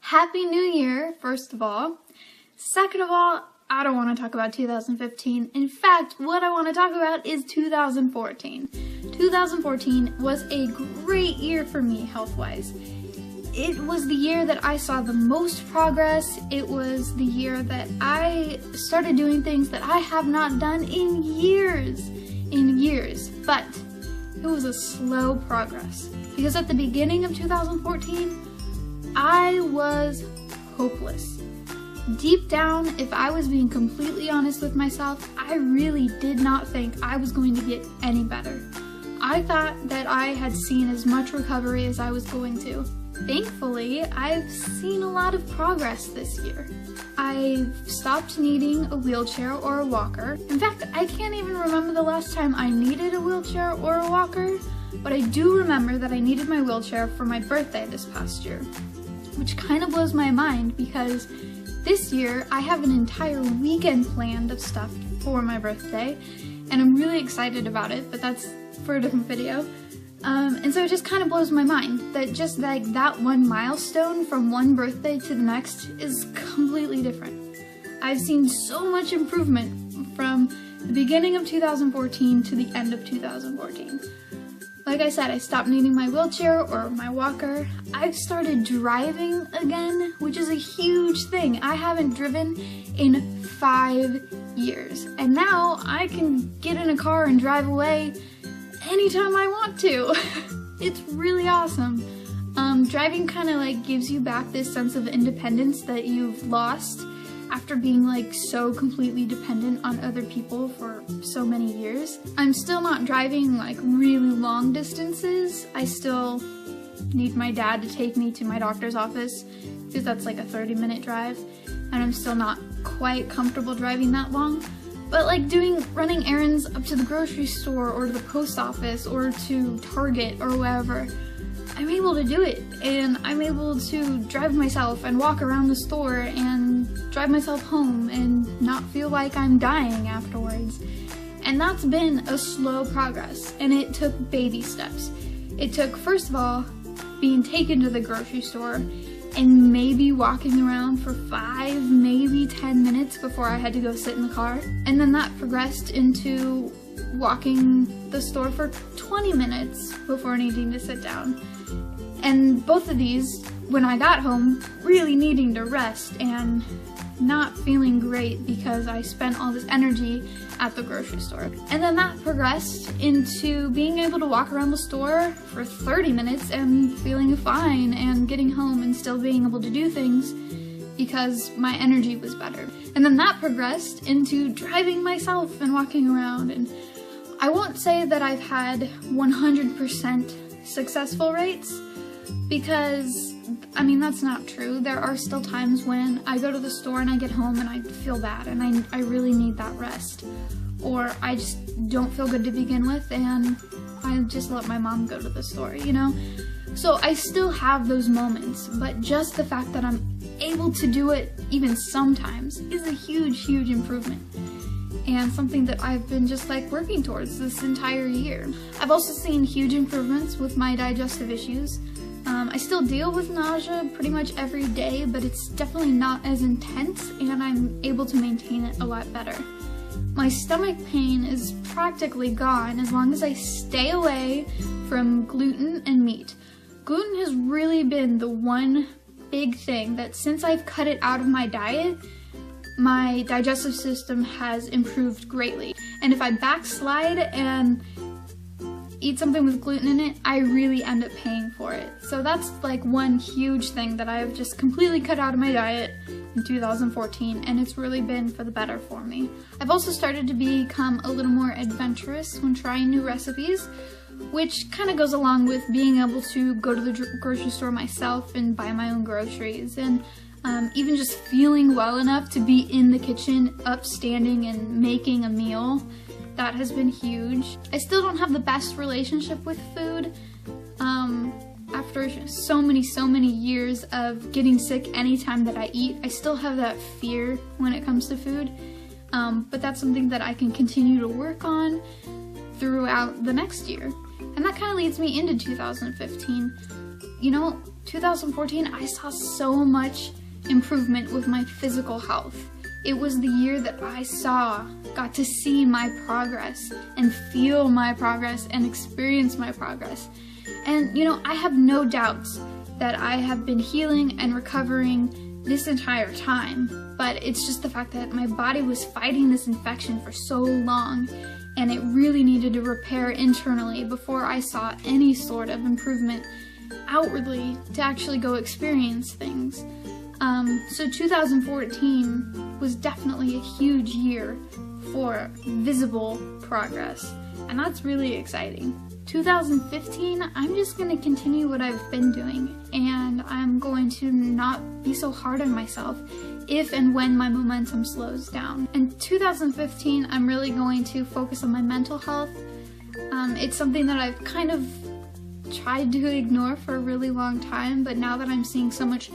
Happy New Year, first of all. Second of all, I don't want to talk about 2015. In fact, what I want to talk about is 2014. 2014 was a great year for me health-wise. It was the year that I saw the most progress. It was the year that I started doing things that I have not done in years. But it was a slow progress because at the beginning of 2014, I was hopeless. Deep down, if I was being completely honest with myself, I really did not think I was going to get any better. I thought that I had seen as much recovery as I was going to. Thankfully, I've seen a lot of progress this year. I've stopped needing a wheelchair or a walker. In fact, I can't even remember the last time I needed a wheelchair or a walker, but I do remember that I needed my wheelchair for my birthday this past year, which kind of blows my mind because this year I have an entire weekend planned of stuff for my birthday, and I'm really excited about it, but that's for a different video. And so it just kind of blows my mind that just like that one milestone from one birthday to the next is completely different. I've seen so much improvement from the beginning of 2014 to the end of 2014. Like I said, I stopped needing my wheelchair or my walker. I've started driving again, which is a huge thing. I haven't driven in 5 years, and now I can get in a car and drive away anytime I want to. It's really awesome. Driving kind of like gives you back this sense of independence that you've lost after being like so completely dependent on other people for so many years. I'm still not driving like really long distances. I still need my dad to take me to my doctor's office because that's like a 30-minute drive, and I'm still not quite comfortable driving that long. But like running errands up to the grocery store or to the post office or to Target or wherever, I'm able to do it, and I'm able to drive myself and walk around the store and drive myself home and not feel like I'm dying afterwards. And that's been a slow progress, and it took baby steps. It took, first of all, being taken to the grocery store and maybe walking around for 5, maybe 10 minutes before I had to go sit in the car. And then that progressed into walking the store for 20 minutes before needing to sit down. And both of these, when I got home, really needing to rest and not feeling great because I spent all this energy at the grocery store. And then that progressed into being able to walk around the store for 30 minutes and feeling fine and getting home and still being able to do things because my energy was better. And then that progressed into driving myself and walking around. And I won't say that I've had 100% successful rates because, I mean, that's not true. There are still times when I go to the store and I get home and I feel bad and I really need that rest. Or I just don't feel good to begin with and I just let my mom go to the store, you know? So I still have those moments, but just the fact that I'm able to do it even sometimes is a huge, huge improvement. And something that I've been just like working towards this entire year. I've also seen huge improvements with my digestive issues. I still deal with nausea pretty much every day, but it's definitely not as intense and I'm able to maintain it a lot better. My stomach pain is practically gone as long as I stay away from gluten and meat. Gluten has really been the one big thing that since I've cut it out of my diet, my digestive system has improved greatly. And if I backslide and eat something with gluten in it, I really end up paying for it. So that's like one huge thing that I've just completely cut out of my diet in 2014, and it's really been for the better for me. I've also started to become a little more adventurous when trying new recipes, which kind of goes along with being able to go to the grocery store myself and buy my own groceries, and even just feeling well enough to be in the kitchen, upstanding and making a meal. That has been huge. I still don't have the best relationship with food. After so many years of getting sick anytime that I eat, I still have that fear when it comes to food. But that's something that I can continue to work on throughout the next year. And that kind of leads me into 2015. You know, 2014, I saw so much improvement with my physical health. It was the year that I got to see my progress and feel my progress and experience my progress. And you know, I have no doubts that I have been healing and recovering this entire time, but it's just the fact that my body was fighting this infection for so long, and it really needed to repair internally before I saw any sort of improvement outwardly to actually go experience things. So 2014 was definitely a huge year for visible progress, and that's really exciting. 2015, I'm just going to continue what I've been doing, and I'm going to not be so hard on myself if and when my momentum slows down. In 2015, I'm really going to focus on my mental health. It's something that I've kind of tried to ignore for a really long time, but now that I'm seeing so much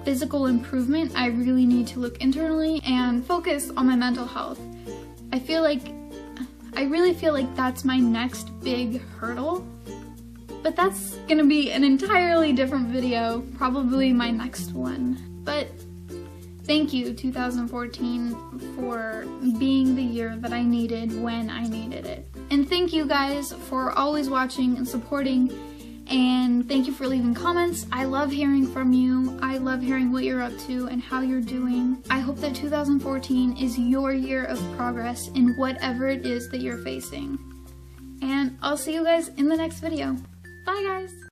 physical improvement, I really need to look internally and focus on my mental health. I really feel like that's my next big hurdle, but that's gonna be an entirely different video, probably my next one. But thank you, 2014, for being the year that I needed when I needed it. And thank you guys for always watching and supporting, and thank you for leaving comments. I love hearing from you. I love hearing what you're up to and how you're doing. I hope that 2014 is your year of progress in whatever it is that you're facing. And I'll see you guys in the next video. Bye guys!